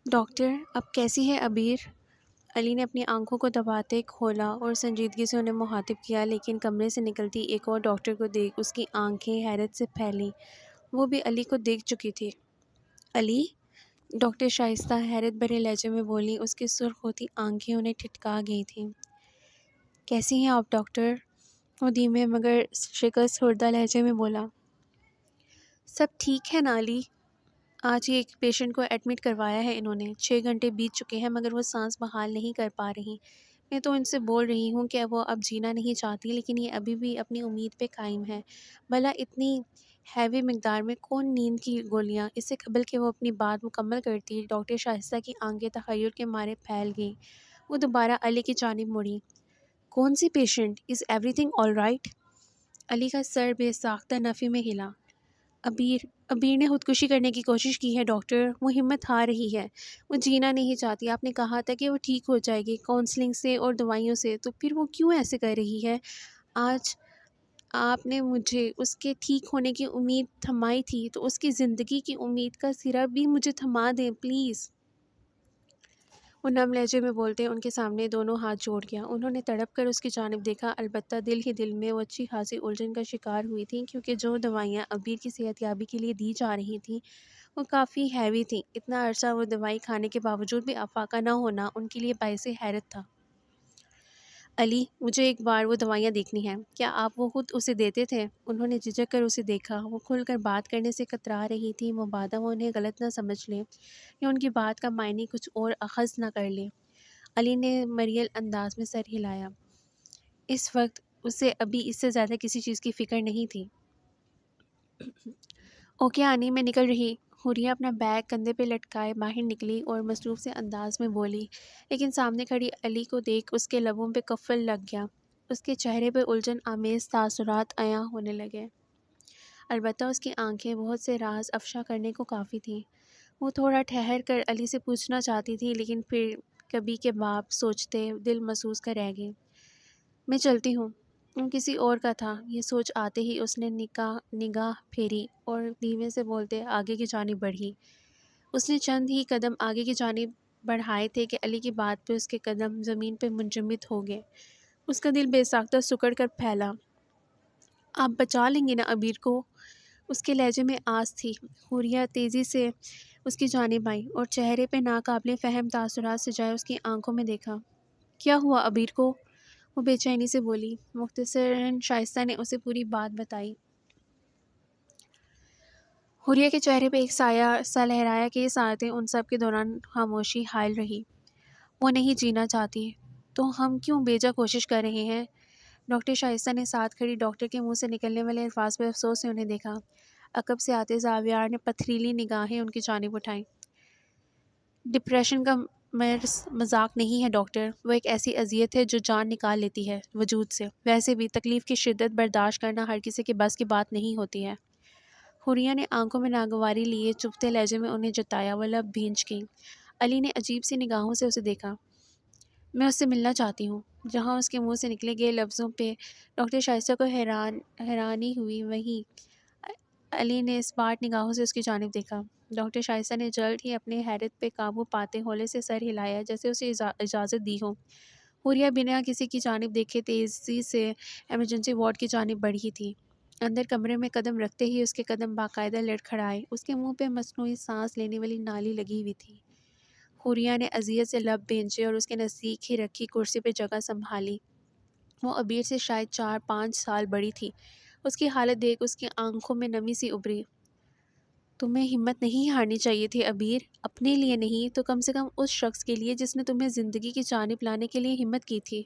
Doctor اب کیسی ہے عبیر؟ علی نے اپنی آنکھوں کو دباتے کھولا اور سنجیدگی سے انہیں مخاطب کیا، لیکن کمرے سے نکلتی ایک اور ڈاکٹر کو دیکھ اس کی آنکھیں حیرت سے پھیلیں۔ وہ بھی علی کو دیکھ چکی تھی۔ علی؟ ڈاکٹر شائستہ حیرت بھرے لہجے میں بولی، اس کی سرخ ہوتی آنکھیں انہیں ٹھٹکا گئی تھیں۔ کیسی ہیں آپ ڈاکٹر؟ وہ دھیمے مگر شکست خوردہ لہجے میں بولا۔ سب ٹھیک ہے نا علی؟ آج ہی ایک پیشنٹ کو ایڈمٹ کروایا ہے انہوں نے، 6 گھنٹے بیت چکے ہیں مگر وہ سانس بحال نہیں کر پا رہی۔ میں تو ان سے بول رہی ہوں کہ وہ اب جینا نہیں چاہتی، لیکن یہ ابھی بھی اپنی امید پہ قائم ہے۔ بھلا اتنی ہیوی مقدار میں کون نیند کی گولیاں؟ اس سے قبل کہ وہ اپنی بات مکمل کرتی، ڈاکٹر شائستہ کی آنکھیں تخیل کے مارے پھیل گئیں۔ وہ دوبارہ علی کی جانب مڑی۔ کون سی patient? Is everything all right? Ali کا سر بے ساختہ نفی میں ہلا۔ عبیر نے خودکشی کرنے کی کوشش کی ہے ڈاکٹر، وہ ہمت ہار رہی ہے، وہ جینا نہیں چاہتی۔ آپ نے کہا تھا کہ وہ ٹھیک ہو جائے گی کاؤنسلنگ سے اور دوائیوں سے، تو پھر وہ کیوں ایسے کر رہی ہے؟ آج آپ نے مجھے اس کے ٹھیک ہونے کی امید تھمائی تھی، تو اس کی زندگی کی امید کا سرا بھی مجھے تھما دیں پلیز۔ وہ نم لہجے میں بولتے ان کے سامنے دونوں ہاتھ جوڑ گیا۔ انہوں نے تڑپ کر اس کی جانب دیکھا، البتہ دل ہی دل میں وہ اچھی خاصی الجھن کا شکار ہوئی تھیں، کیونکہ جو دوائیاں عبیر کی صحت یابی کے لیے دی جا رہی تھیں وہ کافی ہیوی تھیں۔ اتنا عرصہ وہ دوائی کھانے کے باوجود بھی افاقہ نہ ہونا ان کے لیے باعث حیرت تھا۔ علی، مجھے ایک بار وہ دوائیاں دیکھنی ہیں۔ کیا آپ وہ خود اسے دیتے تھے؟ انہوں نے جھجک کر اسے دیکھا۔ وہ کھل کر بات کرنے سے کترا رہی تھی، مبادا وہ انہیں غلط نہ سمجھ لیں یا ان کی بات کا معنی کچھ اور اخذ نہ کر لیں۔ علی نے مریل انداز میں سر ہلایا۔ اس وقت اسے ابھی اس سے زیادہ کسی چیز کی فکر نہیں تھی۔ اوکے آنی، میں نکل رہی۔ حوریہ اپنا بیگ کندھے پہ لٹکائے باہر نکلی اور مصروف سے انداز میں بولی، لیکن سامنے کھڑی علی کو دیکھ اس کے لبوں پہ قفل لگ گیا۔ اس کے چہرے پہ الجھن آمیز تاثرات عیاں ہونے لگے۔ البتہ اس کی آنکھیں بہت سے راز افشا کرنے کو کافی تھیں۔ وہ تھوڑا ٹھہر کر علی سے پوچھنا چاہتی تھی، لیکن پھر کبھی کے باب سوچتے دل محسوس کر رہ گئی۔ میں چلتی ہوں۔ وہ کسی اور کا تھا، یہ سوچ آتے ہی اس نے نگاہ پھیری اور دھیمے سے بولتے آگے کی جانب بڑھی۔ اس نے چند ہی قدم آگے کی جانب بڑھائے تھے کہ علی کی بات پہ اس کے قدم زمین پہ منجمد ہو گئے۔ اس کا دل بے ساختہ سکڑ کر پھیلا۔ آپ بچا لیں گے نا عبیر کو؟ اس کے لہجے میں آس تھی۔ حوریہ تیزی سے اس کی جانب آئی اور چہرے پہ ناقابل فہم تاثرات سجائے اس کی آنکھوں میں دیکھا۔ کیا ہوا عبیر کو؟ وہ بے چینی سے بولی۔ مختصراً شائستہ نے اسے پوری بات بتائی۔ حوریہ کے چہرے پہ ایک سایہ سا لہرایا کہ یہ ساعتیں ان سب کے دوران خاموشی حائل رہی۔ وہ نہیں جینا چاہتی، تو ہم کیوں بیجا کوشش کر رہے ہیں؟ ڈاکٹر شائستہ نے ساتھ کھڑی ڈاکٹر کے منہ سے نکلنے والے الفاظ پہ افسوس سے انہیں دیکھا۔ عقب سے آتے زاویار نے پتھریلی نگاہیں ان کی جانب اٹھائیں۔ ڈپریشن کا مرض مذاق نہیں ہے ڈاکٹر، وہ ایک ایسی اذیت ہے جو جان نکال لیتی ہے وجود سے۔ ویسے بھی تکلیف کی شدت برداشت کرنا ہر کسی کے بس کی بات نہیں ہوتی ہے۔ حوریہ نے آنکھوں میں ناگواری لیے چبھتے لہجے میں انہیں جتایا۔ وہ لب بھینچ گئیں۔ علی نے عجیب سی نگاہوں سے اسے دیکھا۔ میں اس سے ملنا چاہتی ہوں۔ جہاں اس کے منہ سے نکلے گئے لفظوں پہ ڈاکٹر شائستہ کو حیرانی ہوئی، وہیں علی نے اسپاٹ نگاہوں سے اس کی جانب دیکھا۔ ڈاکٹر شائستہ نے جلد ہی اپنے حیرت پہ قابو پاتے ہولے سے سر ہلایا، جیسے اسے اجازت دی ہو۔ حوریہ بنا کسی کی جانب دیکھے تیزی سے ایمرجنسی وارڈ کی جانب بڑھی تھی۔ اندر کمرے میں قدم رکھتے ہی اس کے قدم باقاعدہ لڑکھڑائے۔ اس کے منہ پہ مصنوعی سانس لینے والی نالی لگی ہوئی تھی۔ حوریہ نے اذیت سے لب بھینچے اور اس کے نزدیک ہی رکھی کرسی پہ جگہ سنبھالی۔ وہ عبیر سے شاید 4-5 سال بڑی تھی۔ اس کی حالت دیکھ اس کی آنکھوں میں نمی سی ابھری۔ تمہیں ہمت نہیں ہارنی چاہیے تھی عبیر، اپنے لیے نہیں تو کم سے کم اس شخص کے لیے جس نے تمہیں زندگی کی جانب لانے کے لیے ہمت کی تھی۔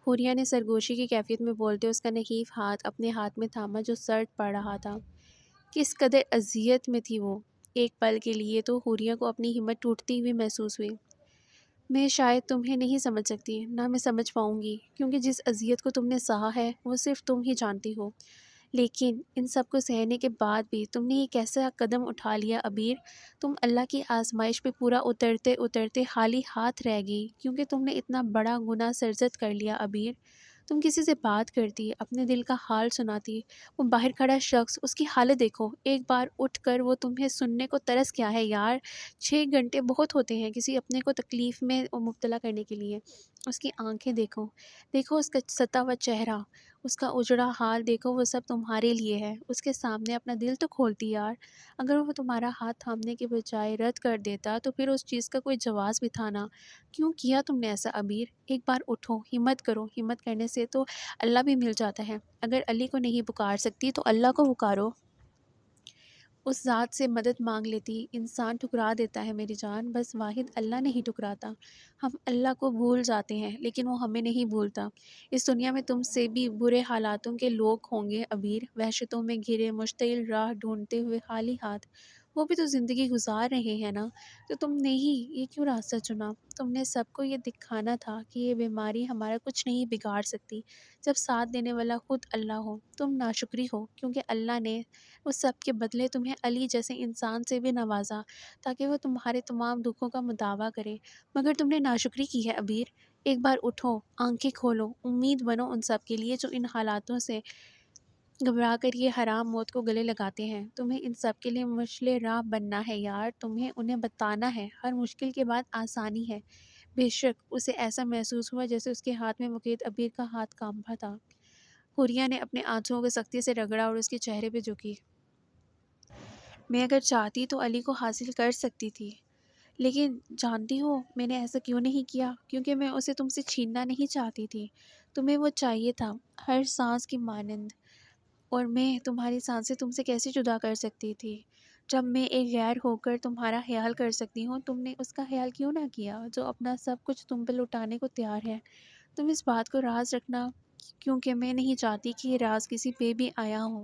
حوریہ نے سرگوشی کی کیفیت میں بولتے اس کا نحیف ہاتھ اپنے ہاتھ میں تھاما جو سرد پڑ رہا تھا۔ کس قدر اذیت میں تھی وہ! ایک پل کے لیے تو حوریہ کو اپنی ہمت ٹوٹتی ہوئی محسوس ہوئی۔ میں شاید تمہیں نہیں سمجھ سکتی، نہ میں سمجھ پاؤں گی، کیونکہ جس اذیت کو تم نے سہا ہے وہ صرف تم ہی جانتی ہو۔ لیکن ان سب کو سہنے کے بعد بھی تم نے یہ کیسا قدم اٹھا لیا عبیر؟ تم اللہ کی آزمائش پہ پورا اترتے اترتے خالی ہاتھ رہ گئی، کیونکہ تم نے اتنا بڑا گناہ سرزد کر لیا عبیر۔ تم کسی سے بات کرتی، اپنے دل کا حال سناتی، وہ باہر کھڑا شخص، اس کی حالت دیکھو، ایک بار اٹھ کر وہ تمہیں سننے کو ترس کیا ہے یار۔ 6 گھنٹے بہت ہوتے ہیں کسی اپنے کو تکلیف میں مبتلا کرنے کے لیے۔ اس کی آنکھیں دیکھو، دیکھو اس کا ستا ہوا چہرہ، اس کا اجڑا حال دیکھو، وہ سب تمہارے لیے ہے۔ اس کے سامنے اپنا دل تو کھولتی یار۔ اگر وہ تمہارا ہاتھ تھامنے کے بجائے رد کر دیتا تو پھر اس چیز کا کوئی جواز بھی تھا نا۔ کیوں کیا تم نے ایسا عبیر؟ ایک بار اٹھو، ہمت کرو، ہمت کرنے سے تو اللہ بھی مل جاتا ہے۔ اگر علی کو نہیں پکار سکتی تو اللہ کو پکارو، اس ذات سے مدد مانگ لیتی۔ انسان ٹھکرا دیتا ہے میری جان، بس واحد اللہ نہیں ٹھکراتا۔ ہم اللہ کو بھول جاتے ہیں لیکن وہ ہمیں نہیں بھولتا۔ اس دنیا میں تم سے بھی برے حالاتوں کے لوگ ہوں گے عبیر، وحشتوں میں گھرے، مشتعل راہ ڈھونڈتے ہوئے خالی ہاتھ۔ وہ بھی تو زندگی گزار رہے ہیں نا، تو تم نے ہی یہ کیوں راستہ چنا؟ تم نے سب کو یہ دکھانا تھا کہ یہ بیماری ہمارا کچھ نہیں بگاڑ سکتی، جب ساتھ دینے والا خود اللہ ہو۔ تم ناشکری ہو کیونکہ اللہ نے اس سب کے بدلے تمہیں علی جیسے انسان سے بھی نوازا تاکہ وہ تمہارے تمام دکھوں کا مداوع کرے، مگر تم نے ناشکری کی ہے عبیر۔ ایک بار اٹھو، آنکھیں کھولو، امید بنو ان سب کے لیے جو ان حالاتوں سے گھبرا کر یہ حرام موت کو گلے لگاتے ہیں۔ تمہیں ان سب کے لیے مشعل راہ بننا ہے یار، تمہیں انہیں بتانا ہے ہر مشکل کے بعد آسانی ہے۔ بے شک اسے ایسا محسوس ہوا جیسے اس کے ہاتھ میں مقید عبیر کا ہاتھ کانپا تھا۔ حوریہ نے اپنے آنسوؤں کو سختی سے رگڑا اور اس کے چہرے پہ جھکی۔ میں اگر چاہتی تو علی کو حاصل کر سکتی تھی، لیکن جانتی ہو میں نے ایسا کیوں نہیں کیا؟ کیونکہ میں اسے تم سے چھیننا نہیں چاہتی تھی۔ تمہیں وہ چاہیے تھا ہر سانس کی مانند، اور میں تمہاری سانسیں تم سے کیسے جدا کر سکتی تھی؟ جب میں ایک غیر ہو کر تمہارا خیال کر سکتی ہوں، تم نے اس کا خیال کیوں نہ کیا جو اپنا سب کچھ تم پہ لٹانے کو تیار ہے؟ تم اس بات کو راز رکھنا، کیونکہ میں نہیں چاہتی کہ یہ راز کسی پہ بھی آیا ہو۔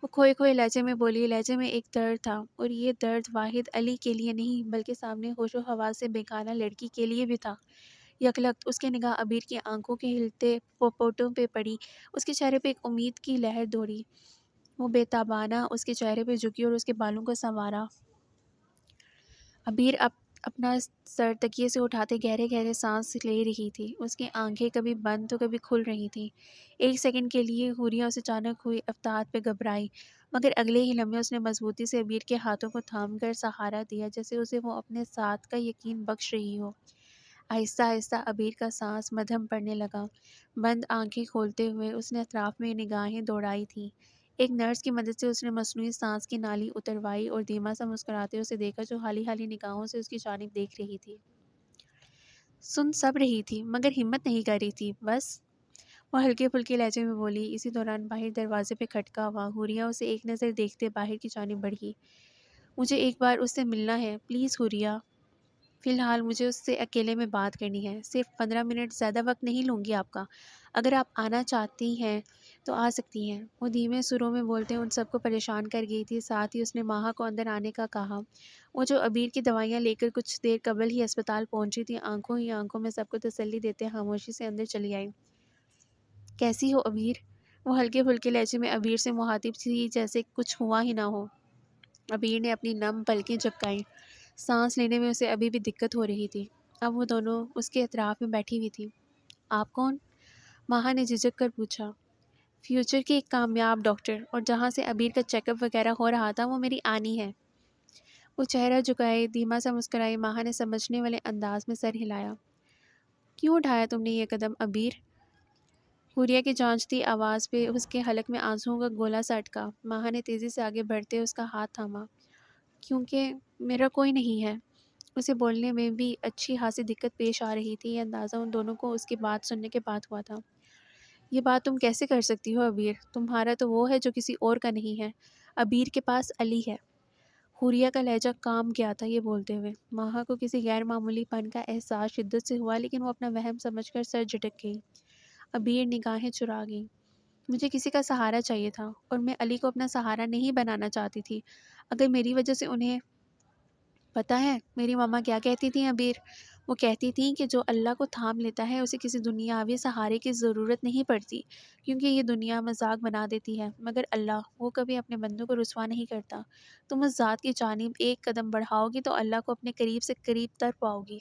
وہ کھوئے کھوئے لہجے میں بولی، لہجے میں ایک درد تھا، اور یہ درد واحد علی کے لیے نہیں بلکہ سامنے ہوش و حواس سے بیگانہ لڑکی کے لیے بھی تھا۔ یکلخت اس کے نگاہ عبیر کی آنکھوں کے ہلتے پپوٹوں پہ پڑی، اس کے چہرے پہ ایک امید کی لہر دوڑی۔ وہ بے تابانہ اس کے چہرے پہ جھکی اور اس کے بالوں کو سنوارا۔ عبیر اپنا سر تکیے سے اٹھاتے گہرے گہرے سانس لے رہی تھی۔ اس کی آنکھیں کبھی بند تو کبھی کھل رہی تھیں۔ ایک سیکنڈ کے لیے حوریہ اسے اچانک ہوئی افتاد پہ گھبرائی، مگر اگلے ہی لمحے اس نے مضبوطی سے عبیر کے ہاتھوں کو تھام کر سہارا دیا، جیسے اسے وہ اپنے ساتھ کا یقین بخش رہی ہو۔ آہستہ آہستہ عبیر کا سانس مدھم پڑنے لگا۔ بند آنکھیں کھولتے ہوئے اس نے اطراف میں نگاہیں دوڑائی تھیں۔ ایک نرس کی مدد سے اس نے مصنوعی سانس کی نالی اتروائی اور دھیما سا مسکراتے اسے دیکھا جو حالی حالی نگاہوں سے اس کی جانب دیکھ رہی تھی۔ سن سب رہی تھی مگر ہمت نہیں کر رہی تھی بس، وہ ہلکے پھلکے لہجے میں بولی۔ اسی دوران باہر دروازے پہ کھٹکا ہوا۔ حوریہ اسے ایک نظر دیکھتے باہر کی جانب بڑھی۔ مجھے ایک بار اس سے ملنا ہے پلیز حوریہ، فی الحال مجھے اس سے اکیلے میں بات کرنی ہے، صرف 15 منٹ، زیادہ وقت نہیں لوں گی آپ کا۔ اگر آپ آنا چاہتی ہیں تو آ سکتی ہیں۔ وہ دھیمے سروں میں بولتے ان سب کو پریشان کر گئی تھی۔ ساتھ ہی اس نے ماہا کو اندر آنے کا کہا، وہ جو عبیر کی دوائیاں لے کر کچھ دیر قبل ہی اسپتال پہنچی تھی، آنکھوں ہی آنکھوں میں سب کو تسلی دیتے خاموشی سے اندر چلی آئی۔ کیسی ہو عبیر؟ وہ ہلکے پھلکے لہجے میں عبیر سے مخاطب تھی جیسے کچھ ہوا ہی نہ ہو۔ عبیر نے اپنی نم پلکیں جھپکائیں، سانس لینے میں اسے ابھی بھی دقت ہو رہی تھی۔ اب وہ دونوں اس کے اطراف میں بیٹھی ہوئی تھی۔ آپ کون؟ ماہا نے جھجک کر پوچھا۔ فیوچر کے ایک کامیاب ڈاکٹر، اور جہاں سے عبیر کا چیک اپ وغیرہ ہو رہا تھا وہ میری آنی ہے۔ وہ چہرہ جھکائے دھیما سا مسکرائی۔ ماہا نے سمجھنے والے انداز میں سر ہلایا۔ کیوں اٹھایا تم نے یہ قدم عبیر؟ حوریہ کی جانچتی آواز پہ اس کے حلق میں آنسوؤں کا گولا سا اٹکا۔ ماہا نے تیزی سے آگے بڑھتے اس کا ہاتھ تھاما۔ کیونکہ میرا کوئی نہیں ہے۔ اسے بولنے میں بھی اچھی خاصی دقت پیش آ رہی تھی۔ یہ اندازہ ان دونوں کو اس کی بات سننے کے بعد ہوا تھا۔ یہ بات تم کیسے کر سکتی ہو عبیر؟ تمہارا تو وہ ہے جو کسی اور کا نہیں ہے۔ عبیر کے پاس علی ہے۔ حوریہ کا لہجہ کام گیا تھا یہ بولتے ہوئے۔ ماہا کو کسی غیر معمولی پن کا احساس شدت سے ہوا، لیکن وہ اپنا وہم سمجھ کر سر جھٹک گئی۔ عبیر نگاہیں چرا گئی۔ مجھے کسی کا سہارا چاہیے تھا، اور میں علی کو اپنا سہارا نہیں بنانا چاہتی تھی۔ اگر میری وجہ سے انہیں، پتہ ہے میری ماما کیا کہتی تھیں عبیر؟ وہ کہتی تھیں کہ جو اللہ کو تھام لیتا ہے اسے کسی دنیاوی سہارے کی ضرورت نہیں پڑتی، کیونکہ یہ دنیا مذاق بنا دیتی ہے، مگر اللہ، وہ کبھی اپنے بندوں کو رسوا نہیں کرتا۔ تم اس ذات کی جانب ایک قدم بڑھاؤ گی تو اللہ کو اپنے قریب سے قریب تر پاؤ گی۔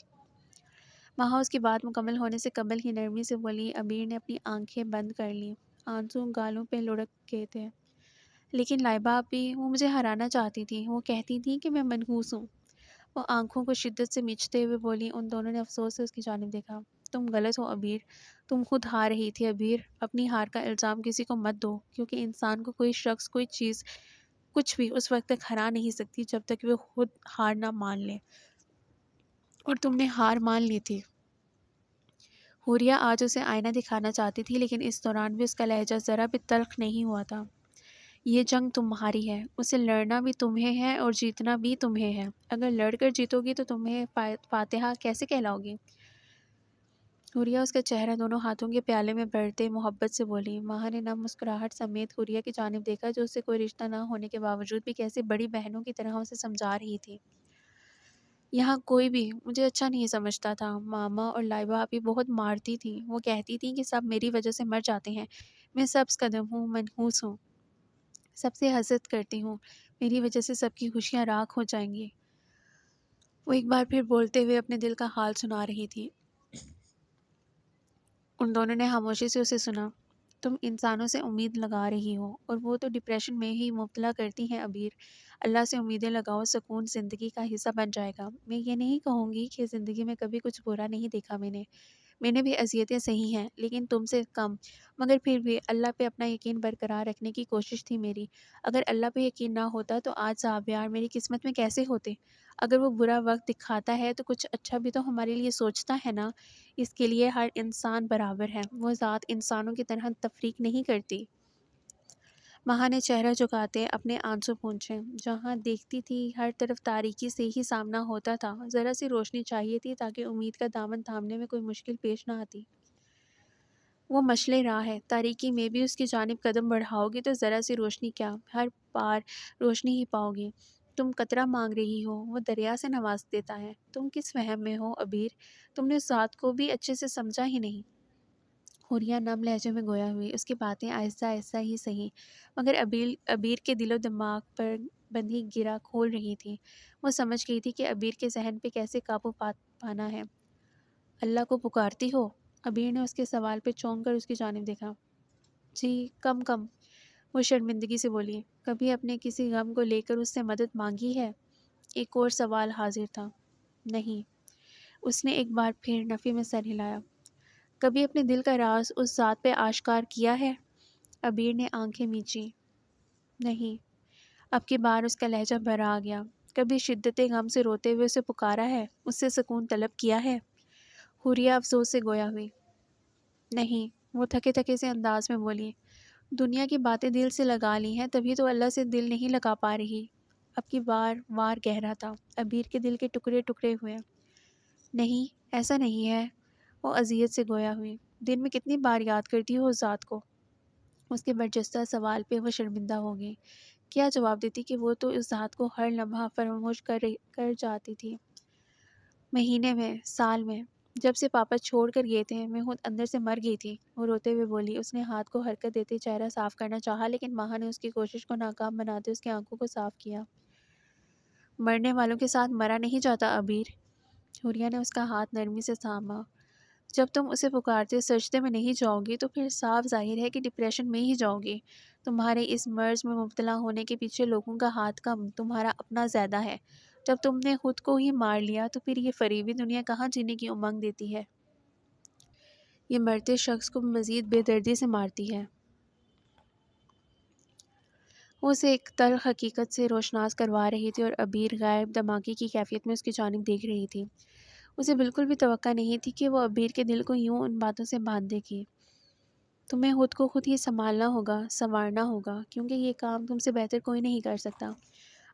وہاں اس کی بات مکمل ہونے سے قبل ہی نرمی سے بولی۔ عبیر نے اپنی آنکھیں بند کر لیں، آنسو گالوں پہ لڑک گئے تھے۔ لیکن لائبہ بھی وہ مجھے ہرانا چاہتی تھی، وہ کہتی تھی کہ میں منحوس ہوں۔ وہ آنکھوں کو شدت سے مینچتے ہوئے بولی۔ ان دونوں نے افسوس سے اس کی جانب دیکھا۔ تم غلط ہو عبیر، تم خود ہار رہی تھی عبیر۔ اپنی ہار کا الزام کسی کو مت دو، کیونکہ انسان کو کوئی شخص، کوئی چیز، کچھ بھی اس وقت تک ہرا نہیں سکتی جب تک وہ خود ہار نہ مان لے، اور تم نے ہار مان لی تھی۔ حوریہ آج اسے آئینہ دکھانا چاہتی تھی، لیکن اس دوران بھی اس کا لہجہ ذرا بھی تلخ نہیں ہوا تھا۔ یہ جنگ تمہاری ہے، اسے لڑنا بھی تمہیں ہے اور جیتنا بھی تمہیں ہے۔ اگر لڑ کر جیتو گی تو تمہیں فاتحہ کیسے کہلاؤ گی؟ حوریہ اس کا چہرہ دونوں ہاتھوں کے پیالے میں بھرتے محبت سے بولی۔ ماہا نے نم مسکراہٹ سمیت حوریہ کی جانب دیکھا، جو اس سے کوئی رشتہ نہ ہونے کے باوجود بھی کیسے بڑی بہنوں کی طرح اسے سمجھا رہی تھی۔ یہاں کوئی بھی مجھے اچھا نہیں سمجھتا تھا۔ ماما اور لائبہ آپی بہت مارتی تھیں، وہ کہتی تھیں کہ سب میری وجہ سے مر جاتے ہیں، میں سبز قدم ہوں، منحوس ہوں، سب سے حسد کرتی ہوں، میری وجہ سے سب کی خوشیاں راکھ ہو جائیں گی۔ وہ ایک بار پھر بولتے ہوئے اپنے دل کا حال سنا رہی تھی۔ ان دونوں نے خاموشی سے اسے سنا۔ تم انسانوں سے امید لگا رہی ہو، اور وہ تو ڈپریشن میں ہی مبتلا کرتی ہیں عبیر۔ اللہ سے امیدیں لگاؤ، سکون زندگی کا حصہ بن جائے گا۔ میں یہ نہیں کہوں گی کہ زندگی میں کبھی کچھ برا نہیں دیکھا میں نے بھی اذیتیں سہی ہیں، لیکن تم سے کم، مگر پھر بھی اللہ پہ اپنا یقین برقرار رکھنے کی کوشش تھی میری۔ اگر اللہ پہ یقین نہ ہوتا تو آج صابیار میری قسمت میں کیسے ہوتے؟ اگر وہ برا وقت دکھاتا ہے تو کچھ اچھا بھی تو ہمارے لیے سوچتا ہے نا۔ اس کے لیے ہر انسان برابر ہے، وہ ذات انسانوں کی طرح تفریق نہیں کرتی۔ ماہا نے چہرہ جھکاتے اپنے آنسو پونچھے۔ جہاں دیکھتی تھی ہر طرف تاریکی سے ہی سامنا ہوتا تھا، ذرا سی روشنی چاہیے تھی تاکہ امید کا دامن تھامنے میں کوئی مشکل پیش نہ آتی۔ وہ مشعل راہ ہے، تاریکی میں بھی اس کی جانب قدم بڑھاؤ گی تو ذرا سی روشنی کیا، ہر پار روشنی ہی پاؤ گی۔ تم قطرہ مانگ رہی ہو، وہ دریا سے نواز دیتا ہے۔ تم کس وہم میں ہو عبیر؟ تم نے اس ذات کو بھی اچھے سے سمجھا ہی نہیں۔ حوریہ نم لہجے میں گویا ہوئی، اس کی باتیں آہستہ آہستہ ہی سہی، مگر عبیر کے دل و دماغ پر بندھی گرہ کھول رہی تھی۔ وہ سمجھ گئی تھی کہ عبیر کے ذہن پہ کیسے قابو پانا ہے۔ اللہ کو پکارتی ہو؟ عبیر نے اس کے سوال پہ چونک کر اس کی جانب دیکھا۔ جی، کم کم، وہ شرمندگی سے بولی۔ کبھی اپنے کسی غم کو لے کر اس سے مدد مانگی ہے؟ ایک اور سوال حاضر تھا۔ نہیں، اس نے ایک بار پھر نفی میں سر ہلایا۔ کبھی اپنے دل کا راز اس ذات پہ آشکار کیا ہے؟ عبیر نے آنکھیں میچی۔ نہیں۔ اب کی بار اس کا لہجہ بھرا آ گیا۔ کبھی شدت غم سے روتے ہوئے اسے پکارا ہے، اس سے سکون طلب کیا ہے؟ حوریہ افسوس سے گویا ہوئی۔ نہیں، وہ تھکے تھکے سے انداز میں بولی۔ دنیا کی باتیں دل سے لگا لی ہیں، تبھی تو اللہ سے دل نہیں لگا پا رہی۔ اب کی بار وار گہرا تھا، عبیر کے دل کے ٹکڑے ٹکڑے ہوئے۔ نہیں، ایسا نہیں ہے، وہ اذیت سے گویا ہوئی۔ دن میں کتنی بار یاد کرتی ہو اس ذات کو؟ اس کے برجستہ سوال پہ وہ شرمندہ ہو گئی۔ کیا جواب دیتی کہ وہ تو اس ذات کو ہر لمحہ فراموش کر جاتی تھی۔ مہینے میں، سال میں، جب سے پاپا چھوڑ کر گئے تھے میں خود اندر سے مر گئی تھی، وہ روتے ہوئے بولی۔ اس نے ہاتھ کو حرکت دیتے چہرہ صاف کرنا چاہا، لیکن ماہا نے اس کی کوشش کو ناکام بناتے اس کی آنکھوں کو صاف کیا۔ مرنے والوں کے ساتھ مرا نہیں جاتا عبیر۔ حوریہ نے اس کا ہاتھ نرمی سے تھاما۔ جب تم اسے پکارتے سجدے میں نہیں جاؤ گی تو پھر صاف ظاہر ہے کہ ڈپریشن میں ہی جاؤ گی۔ تمہارے اس مرض میں مبتلا ہونے کے پیچھے لوگوں کا ہاتھ کم، تمہارا اپنا زیادہ ہے۔ جب تم نے خود کو ہی مار لیا تو پھر یہ فریبی دنیا کہاں جینے کی امنگ دیتی ہے؟ یہ مرتے شخص کو مزید بے دردی سے مارتی ہے۔ وہ اسے ایک تلخ حقیقت سے روشناس کروا رہی تھی، اور عبیر غائب دماغی کی کیفیت میں اس کی جانب دیکھ رہی تھی۔ اسے بالکل بھی توقع نہیں تھی کہ وہ عبیر کے دل کو یوں ان باتوں سے باندھے گی۔ تمہیں خود کو خود ہی سنبھالنا ہوگا، سنوارنا ہوگا، کیونکہ یہ کام تم سے بہتر کوئی نہیں کر سکتا۔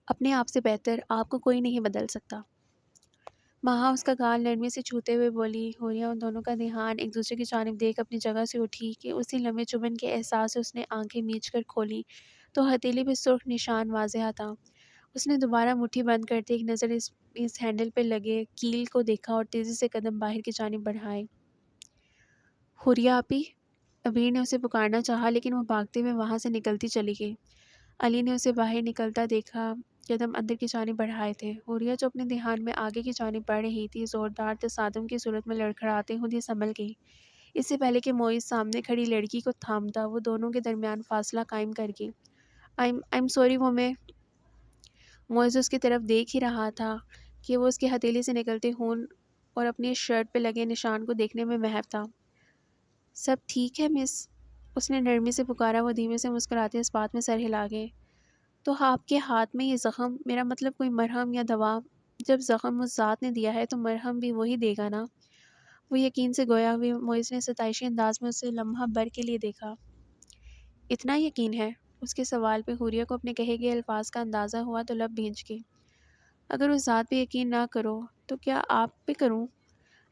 اپنے آپ سے بہتر آپ کو کوئی نہیں بدل سکتا۔ ماہا اس کا گال نرمی سے چھوتے ہوئے بولی۔ حوریہ ان دونوں کا دھیان ایک دوسرے کی جانب دیکھ اپنی جگہ سے اٹھی کہ اسی لمحے چبھن کے احساس سے اس نے آنکھیں میچ کر کھولی تو ہتھیلی پہ سرخ نشان واضح تھا۔ اس نے دوبارہ مٹھی بند کرتے ایک نظر اس ہینڈل پہ لگے کیل کو دیکھا اور تیزی سے قدم باہر کی جانب بڑھائے۔ حوریہ آپی، عبیر نے اسے پکارنا چاہا، لیکن وہ بھاگتے ہوئے وہاں سے نکلتی چلی گئی۔ علی نے اسے باہر نکلتا دیکھا قدم اندر کی جانب بڑھائے تھے۔ حوریہ جو اپنے دھیان میں آگے کی جانب بڑھ رہی تھی، زوردار تصادم کی صورت میں لڑکھڑاتے ہوئے سنبھل گئی۔ اس سے پہلے کہ معیز سامنے کھڑی لڑکی کو تھامتا، وہ دونوں کے درمیان فاصلہ قائم کر گئی۔ I'm sorry وہ میں معیز اس کی طرف دیکھ ہی رہا تھا کہ وہ اس کی ہتھیلی سے نکلتے خون اور اپنی شرٹ پہ لگے نشان کو دیکھنے میں محو تھا۔ سب ٹھیک ہے مس؟ اس نے نرمی سے پکارا۔ وہ دھیمے سے مسکراتے اس بات میں سر ہلا گئے۔ تو آپ کے ہاتھ میں یہ زخم، میرا مطلب کوئی مرہم یا دوا؟ جب زخم اس ذات نے دیا ہے تو مرہم بھی وہی دے گا نا؟ وہ یقین سے گویا ہوئی معیز نے ستائشی انداز میں اسے لمحہ بھر کے لیے دیکھا۔ اتنا یقین ہے؟ اس کے سوال پہ حوریہ کو اپنے کہے گئے الفاظ کا اندازہ ہوا تو لب بھینچ گئی۔ اگر اس ذات پہ یقین نہ کرو تو کیا آپ پہ کروں؟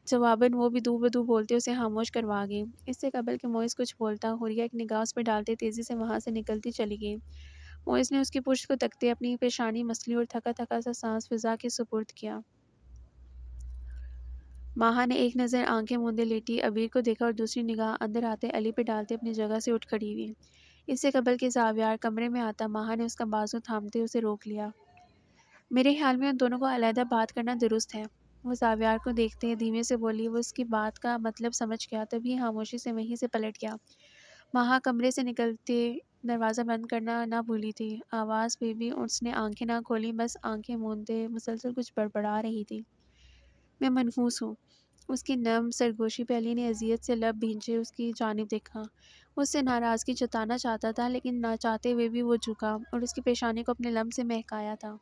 جواباً وہ بھی دو بدو بولتے اسے خاموش کروا گئی۔ اس سے قبل کہ معیز کچھ بولتا، حوریہ ایک نگاہ اس پہ ڈالتے تیزی سے وہاں سے نکلتی چلی گئی۔ معیز نے اس کی پشت کو تکتے اپنی پیشانی مسلی اور تھکا تھکا سا سانس فضا کے سپرد کیا۔ ماہا نے ایک نظر آنکھیں موندے لیٹی عبیر کو دیکھا اور دوسری نگاہ اندر آتے علی پہ ڈالتے اپنی جگہ سے اٹھ کھڑی ہوئی۔ اس سے قبل کہ زاویار کمرے میں آتا، ماہا نے اس کا بازو تھامتے اسے روک لیا۔ میرے خیال میں ان دونوں کو علیحدہ بات کرنا درست ہے، وہ زاویار کو دیکھتے دھیمے سے بولی۔ وہ اس کی بات کا مطلب سمجھ گیا، تبھی خاموشی سے وہیں سے پلٹ گیا۔ ماہا کمرے سے نکلتے دروازہ بند کرنا نہ بھولی تھی۔ آواز پہ بھی اس نے آنکھیں نہ کھولی، بس آنکھیں موندے مسلسل کچھ بڑبڑا رہی تھی۔ میں منحوس ہوں۔ اس کی نرم سرگوشی پہ علی نے اذیت سے لب بھینچے اس کی جانب دیکھا۔ وہ اس سے ناراضگی جتانا چاہتا تھا، لیکن نہ چاہتے ہوئے بھی وہ جھکا اور اس کی پیشانی کو اپنے لمس سے مہکایا تھا۔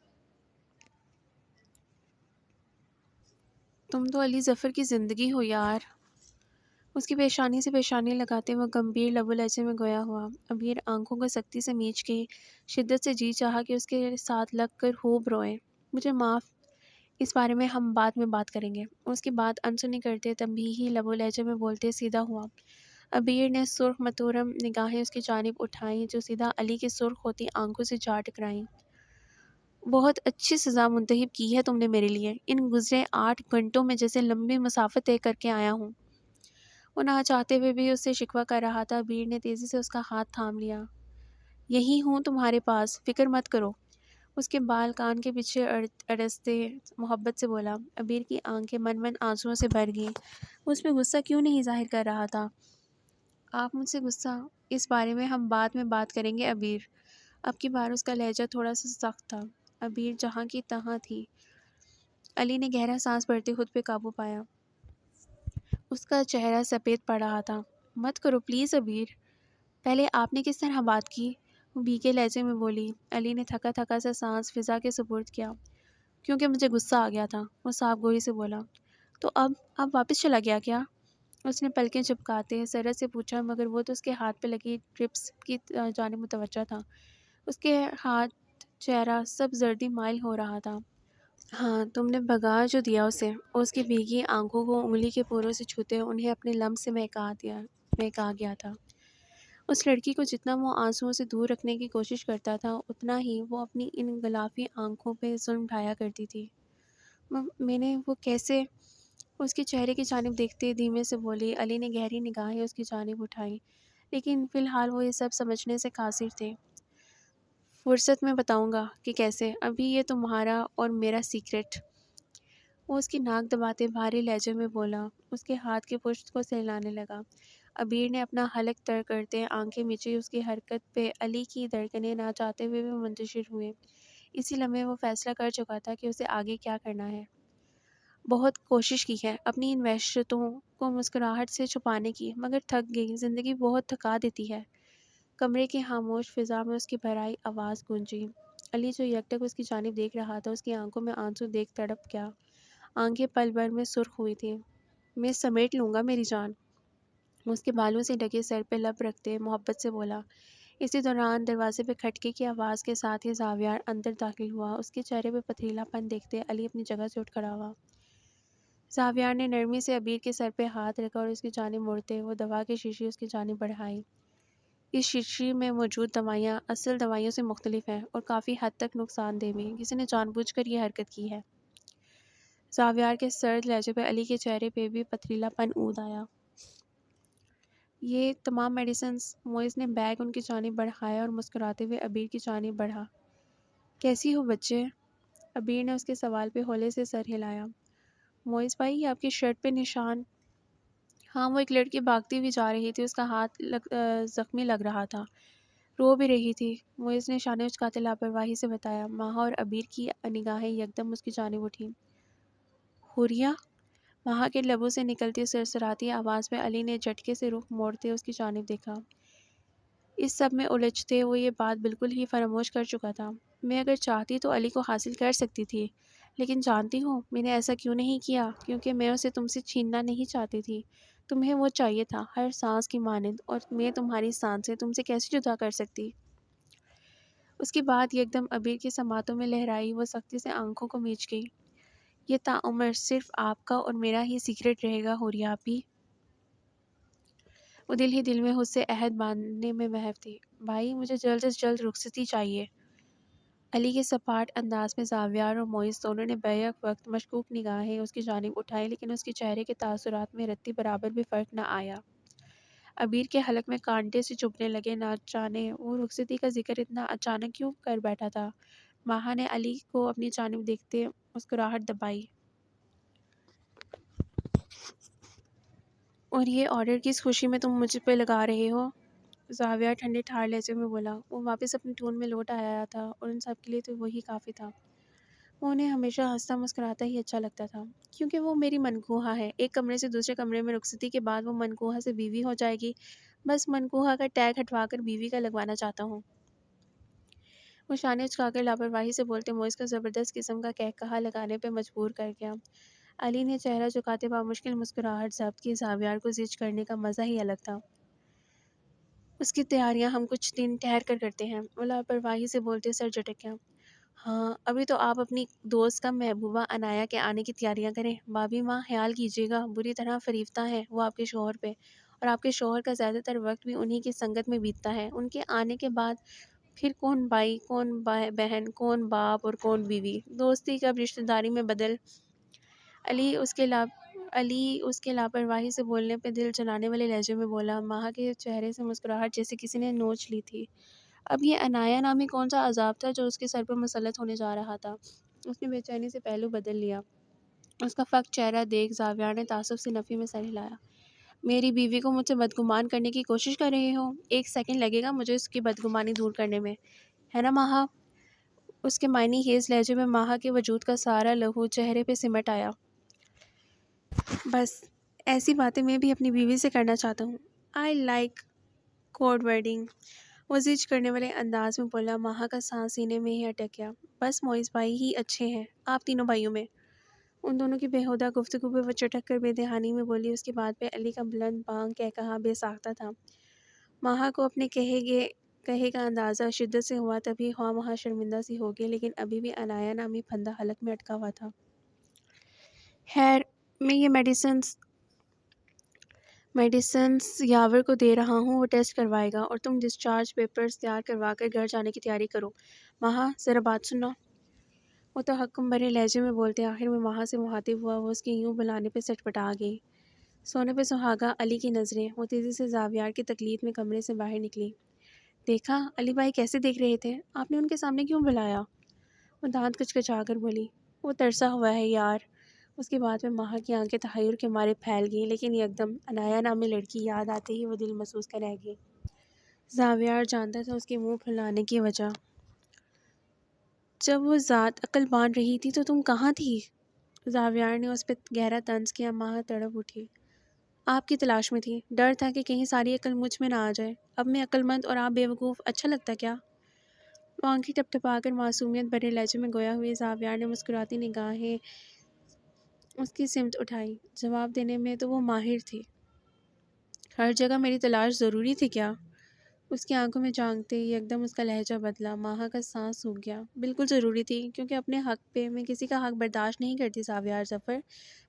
تم تو علی ظفر کی زندگی ہو یار۔ اس کی پیشانی سے پیشانی لگاتے وہ گمبھیر لب و لہجے میں گویا ہوا۔ عبیر آنکھوں کو سختی سے میچ کے شدت سے جی چاہا کہ اس کے ساتھ لگ کر خوب روئے۔ مجھے معاف، اس بارے میں ہم بعد میں بات کریں گے۔ اس کی بات انسنی کرتے تنبیہی لب و لہجے میں بولتے سیدھا ہوا۔ عبیر نے سرخ متورم نگاہیں اس کی جانب اٹھائیں جو سیدھا علی کی سرخ ہوتی آنکھوں سے جا ٹکرائیں۔ بہت اچھی سزا منتخب کی ہے تم نے میرے لیے، ان گزرے 8 گھنٹوں میں جیسے لمبی مسافت طے کر کے آیا ہوں۔ وہ نہ چاہتے ہوئے بھی اس سے شکوہ کر رہا تھا۔ عبیر نے تیزی سے اس کا ہاتھ تھام لیا۔ یہی ہوں تمہارے پاس، فکر مت کرو۔ اس کے بال کان کے پیچھے اڑستے محبت سے بولا۔ عبیر کی آنکھیں من من آنسوؤں سے بھر گئیں۔ وہ اس پہ غصہ کیوں نہیں ظاہر کر رہا تھا؟ آپ مجھ سے غصہ، اس بارے میں ہم بعد میں بات کریں گے عبیر۔ اب کی بار اس کا لہجہ تھوڑا سا سخت تھا۔ عبیر جہاں کی تہاں تھی۔ علی نے گہرا سانس بھرتے خود پہ قابو پایا۔ اس کا چہرہ سفید پڑ رہا تھا۔ مت کرو پلیز عبیر۔ پہلے آپ نے کس طرح بات کی؟ وہ بھیگے لہجے میں بولی۔ علی نے تھکا تھکا سا سانس فضا کے سپرد کیا۔ کیونکہ مجھے غصہ آ گیا تھا، وہ صاف گوئی سے بولا۔ تو اب واپس چلا گیا کیا؟ اس نے پلکیں جھپکاتے سرت سے پوچھا، مگر وہ تو اس کے ہاتھ پہ لگی ٹرپس کی جانب متوجہ تھا۔ اس کے ہاتھ چہرہ سب زردی مائل ہو رہا تھا۔ ہاں، تم نے بھگا جو دیا اسے۔ اس کی بھیگی آنکھوں کو انگلی کے پوروں سے چھوتے انہیں اپنے لمس سے مہکا گیا تھا۔ اس لڑکی کو جتنا وہ آنسوؤں سے دور رکھنے کی کوشش کرتا تھا، اتنا ہی وہ اپنی ان غلافی آنکھوں پہ ظلم ڈھایا کرتی تھی۔ میں نے وہ کیسے؟ اس کے چہرے کی جانب دیکھتے دھیمے سے بولی۔ علی نے گہری نگاہیں اس کی جانب اٹھائیں، لیکن فی الحال وہ یہ سب سمجھنے سے قاصر تھے۔ فرصت میں بتاؤں گا کہ کیسے، ابھی یہ تمہارا اور میرا سیکرٹ۔ وہ اس کی ناک دباتے بھاری لہجے میں بولا، اس کے ہاتھ کی پشت کو سہلانے لگا۔ عبیر نے اپنا حلق تر کرتے آنکھیں میچی۔ اس کی حرکت پہ علی کی دھڑکنیں نہ چاہتے ہوئے بھی منتشر ہوئیں۔ اسی لمحے وہ فیصلہ کر چکا تھا کہ اسے آگے کیا کرنا ہے۔ بہت کوشش کی ہے اپنی ان وحشتوں کو مسکراہٹ سے چھپانے کی، مگر تھک گئی۔ زندگی بہت تھکا دیتی ہے۔ کمرے کی خاموش فضا میں اس کی بھرائی آواز گونجی۔ علی جو یکٹک اس کی جانب دیکھ رہا تھا، اس کی آنکھوں میں آنسو دیکھ تڑپ گیا۔ آنکھیں پل بھر میں سرخ ہوئی تھیں۔ میں سمیٹ لوں گا میری جان، اس کے بالوں سے ڈھکے سر پہ لب رکھتے محبت سے بولا۔ اسی دوران دروازے پہ کھٹکے کی آواز کے ساتھ ہی زاویار اندر داخل ہوا۔ اس کے چہرے پہ پتھریلا پن دیکھتے علی اپنی جگہ سے اٹھ کھڑا ہوا۔ زاویار نے نرمی سے عبیر کے سر پہ ہاتھ رکھا اور اس کی جانب مڑتے وہ دوا کی شیشی اس کی جانب بڑھائی۔ اس شیشی میں موجود دوائیاں اصل دوائیوں سے مختلف ہیں اور کافی حد تک نقصان دہ بھی۔ کسی نے جان بوجھ کر یہ حرکت کی ہے۔ زاویار کے سرد لہجے پہ علی کے چہرے پہ بھی پتھریلا پن اود آیا۔ یہ تمام میڈیسنز؟ معیز نے بیگ ان کی جانب بڑھایا اور مسکراتے ہوئے عبیر کی جانب بڑھا۔ کیسی ہو بچے؟ ابیر نے اس کے سوال پہ ہولے سے سر ہلایا۔ موئز بھائی، یہ آپ کی شرٹ پہ نشان؟ ہاں، وہ ایک لڑکی بھاگتی ہوئی جا رہی تھی، اس کا ہاتھ زخمی لگ رہا تھا، رو بھی رہی تھی۔ موئز نے شانے اچکاتے لاپرواہی سے بتایا۔ ماہا اور ابیر کی نگاہیں یکدم اس کی جانب اٹھیں۔ حوریہ؟ ماہا کے لبوں سے نکلتی سرسراتی آواز پہ علی نے جھٹکے سے رخ موڑتے اس کی جانب دیکھا۔ اس سب میں الجھتے وہ یہ بات بالکل ہی فراموش کر چکا تھا۔ میں اگر چاہتی تو علی کو حاصل کر سکتی تھی، لیکن جانتی ہوں میں نے ایسا کیوں نہیں کیا؟ کیونکہ میں اسے تم سے چھیننا نہیں چاہتی تھی۔ تمہیں وہ چاہیے تھا، ہر سانس کی مانند، اور میں تمہاری سانسیں تم سے کیسے جدا کر سکتی؟ اس کی بات یکدم ابیر کی سماعتوں میں لہرائی۔ وہ سختی سے آنکھوں کو میچ گئی۔ یہ تعمر صرف آپ کا اور میرا ہی سیکرٹ رہے گا حوریہ آپی۔ وہ دل ہی دل میں خود سے عہد باندھنے میں محو تھی۔ بھائی، مجھے جلد از جلد رخصتی چاہیے۔ علی کے سپاٹ انداز میں زاویار اور موئز دونوں نے بیک وقت مشکوک نگاہیں اس کی جانب اٹھائی، لیکن اس کے چہرے کے تاثرات میں رتی برابر بھی فرق نہ آیا۔ ابیر کے حلق میں کانٹے سے چبھنے لگے۔ نہ جانے وہ رخصتی کا ذکر اتنا اچانک کیوں کر بیٹھا تھا۔ ماہا نے علی کو اپنی جانب دیکھتے مسکراہٹ دبائی۔ اور یہ آرڈر کس خوشی میں تم مجھ پہ لگا رہے ہو؟ زاویہ ٹھنڈے ٹھار لہجے میں بولا۔ وہ واپس اپنی ٹون میں لوٹ آیا تھا، اور ان سب کے لیے تو وہی کافی تھا۔ وہ انہیں ہمیشہ ہنستا مسکراتا ہی اچھا لگتا تھا، کیونکہ وہ میری منکوہا ہے۔ ایک کمرے سے دوسرے کمرے میں رخصتی کے بعد وہ منکوہا سے بیوی ہو جائے گی۔ بس منکوہا کا ٹیگ ہٹوا کر بیوی کا لگوانا چاہتا ہوں۔ وہ شانے اچکا کر لاپرواہی سے بولتے موئز کو زبردست قسم کا قہقہا لگانے پہ مجبور کر گیا۔ علی نے چہرہ جھکاتے بامشکل مسکراہٹ ضبط کی۔ زاویار کو زج کرنے کا مزہ ہی الگ تھا۔ اس کی تیاریاں ہم کچھ دن ٹھہر کر کرتے ہیں۔ وہ لاپرواہی سے بولتے سر جھٹک گیا۔ ہاں، ابھی تو آپ اپنی دوست کا محبوبہ عنایہ کے آنے کی تیاریاں کریں۔ بابی ماں، خیال کیجیے گا، بری طرح فریفتہ ہے وہ آپ کے شوہر پہ، اور آپ کے شوہر کا زیادہ تر وقت بھی انہی کی سنگت میں بیتتا ہے۔ ان کے آنے کے بعد پھر کون بھائی، کون بہن، کون باپ اور کون بیوی؟ دوستی کب رشتہ داری میں بدل؟ علی اس کے لاپرواہی سے بولنے پہ دل جلانے والے لہجے میں بولا۔ ماہا کے چہرے سے مسکراہٹ جیسے کسی نے نوچ لی تھی۔ اب یہ عنایہ نامی کون سا عذاب تھا جو اس کے سر پر مسلط ہونے جا رہا تھا؟ اس نے بے چینی سے پہلو بدل لیا۔ اس کا فقط چہرہ دیکھ زاویار نے تعصب سے نفی میں سر ہلایا۔ میری بیوی کو مجھ سے بدگمان کرنے کی کوشش کر رہے ہو؟ ایک سیکنڈ لگے گا مجھے اس کی بدگمانی دور کرنے میں، ہے نا ماہا؟ اس کے معنی خیز لہجے میں ماہا کے وجود کا سارا لہو چہرے پہ سمٹ آیا۔ بس ایسی باتیں میں بھی اپنی بیوی سے کرنا چاہتا ہوں۔ آئی لائک کوڈ ورڈنگ، وہ زج کرنے والے انداز میں بولا۔ ماہا کا سانس سینے میں ہی اٹک گیا۔ بس موئز بھائی ہی اچھے ہیں آپ تینوں بھائیوں میں۔ ان دونوں کی بےہودہ گفتگو پہ وہ چٹک کر بے دہانی میں بولی۔ اس کی بات پہ علی کا بلند بانگ قہقہا بے ساختہ تھا۔ ماہا کو اپنے کہے کا اندازہ شدت سے ہوا، تبھی خواہ مخواہ شرمندہ سی ہو گئی، لیکن ابھی بھی عنایہ نامی پھندا حلق میں اٹکا ہوا تھا۔ خیر، میں یہ میڈیسنز یاور کو دے رہا ہوں، وہ ٹیسٹ کروائے گا، اور تم ڈسچارج پیپرز تیار کروا کر گھر جانے کی تیاری کرو۔ ماہا، ذرا بات سننا۔ وہ تحکم بھرے لہجے میں بولتے آخر میں ماہا سے مخاطب ہوا۔ وہ اس کے یوں بلانے پہ سٹپٹا گئی۔ سونے پہ سہاگا علی کی نظریں۔ وہ تیزی سے زاویار کی تقلید میں کمرے سے باہر نکلی۔ دیکھا علی بھائی کیسے دیکھ رہے تھے؟ آپ نے ان کے سامنے کیوں بلایا؟ وہ دانت کچکچا کر بولی۔ وہ ترسا ہوا ہے یار۔ اس کی بات میں ماہا کی آنکھیں تحیر کے مارے پھیل گئیں، لیکن یکدم عنایہ نامی لڑکی یاد آتے ہی وہ دل محسوس کر رہ گئی۔ زاویار جانتا تھا اس کے منہ پھلانے کی وجہ۔ جب وہ ذات عقل بان رہی تھی تو تم کہاں تھی؟ زاویار نے اس پہ گہرا طنز کیا۔ ماہا تڑپ اٹھی۔ آپ کی تلاش میں تھی، ڈر تھا کہ کہیں ساری عقل مجھ میں نہ آ جائے۔ اب میں عقل مند اور آپ بیوقوف، اچھا لگتا کیا؟ وہ آنکھیں ٹپ ٹپا کر معصومیت بھرے لہجے میں گویا ہوئی۔ زاویار نے مسکراتی نگاہیں اس کی سمت اٹھائی۔ جواب دینے میں تو وہ ماہر تھی۔ ہر جگہ میری تلاش ضروری تھی کیا؟ اس کی آنکھوں میں جھانکتے ہی یکدم اس کا لہجہ بدلا۔ ماہا کا سانس سوکھ گیا۔ بالکل ضروری تھی، کیونکہ اپنے حق پہ میں کسی کا حق برداشت نہیں کرتی زاویار ظفر۔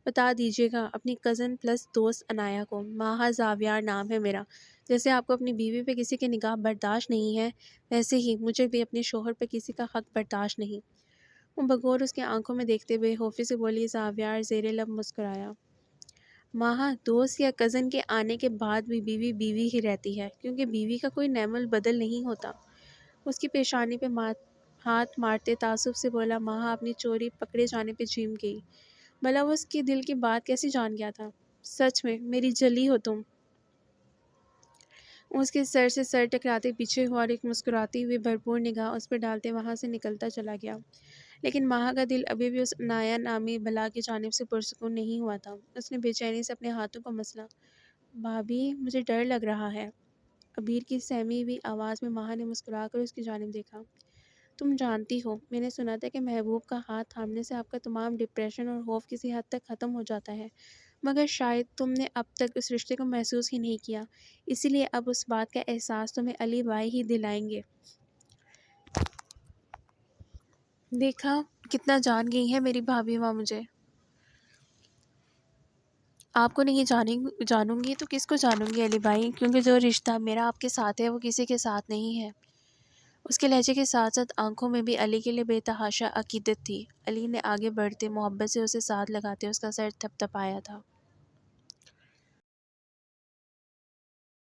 بتا دیجیے گا اپنی کزن پلس دوست عنایہ کو، ماہا زاویار نام ہے میرا۔ جیسے آپ کو اپنی بیوی پہ کسی کے نگاہ برداشت نہیں ہے، ویسے ہی مجھے بھی اپنے شوہر پہ کسی کا حق برداشت نہیں۔ وہ بغور اس کے آنکھوں میں دیکھتے بے خوفی سے بولی۔ زاویار زیر لب مسکرایا۔ ماہا، دوست یا کزن کے آنے کے بعد بھی بیوی بیوی ہی رہتی ہے، کیونکہ بیوی کا کوئی نعم البدل نہیں ہوتا۔ اس کی پیشانی پہ ہاتھ مارتے تعصب سے بولا، ماہا اپنی چوری پکڑے جانے پہ جھیم گئی۔ بھلا وہ اس کے دل کی بات کیسے جان گیا تھا؟ سچ میں میری جلی ہو تم۔ اس کے سر سے سر ٹکراتے پیچھے ہوا اور ایک مسکراتی ہوئی بھرپور نگاہ اس پہ ڈالتے وہاں سے نکلتا چلا گیا۔ لیکن ماہا کا دل ابھی بھی اس نایا نامی بلا کی جانب سے پرسکون نہیں ہوا تھا۔ اس نے بے چینی سے اپنے ہاتھوں کو مسلا۔ بھابھی، مجھے ڈر لگ رہا ہے۔ عبیر کی سہمی ہوئی آواز میں ماہا نے مسکرا کر اس کی جانب دیکھا۔ تم جانتی ہو، میں نے سنا تھا کہ محبوب کا ہاتھ تھامنے سے آپ کا تمام ڈپریشن اور خوف کسی حد تک ختم ہو جاتا ہے، مگر شاید تم نے اب تک اس رشتے کو محسوس ہی نہیں کیا، اسی لیے اب اس بات کا احساس تمہیں علی بھائی ہی دلائیں گے۔ دیکھا کتنا جان گئی ہے میری بھابھی ماں مجھے۔ آپ کو نہیں جانوں گی تو کس کو جانوں گی علی بھائی، کیونکہ جو رشتہ میرا آپ کے ساتھ ہے وہ کسی کے ساتھ نہیں ہے۔ اس کے لہجے کے ساتھ ساتھ آنکھوں میں بھی علی کے لیے بے تحاشا عقیدت تھی۔ علی نے آگے بڑھتے محبت سے اسے ساتھ لگاتے اس کا سر تھپ تھپایا تھا۔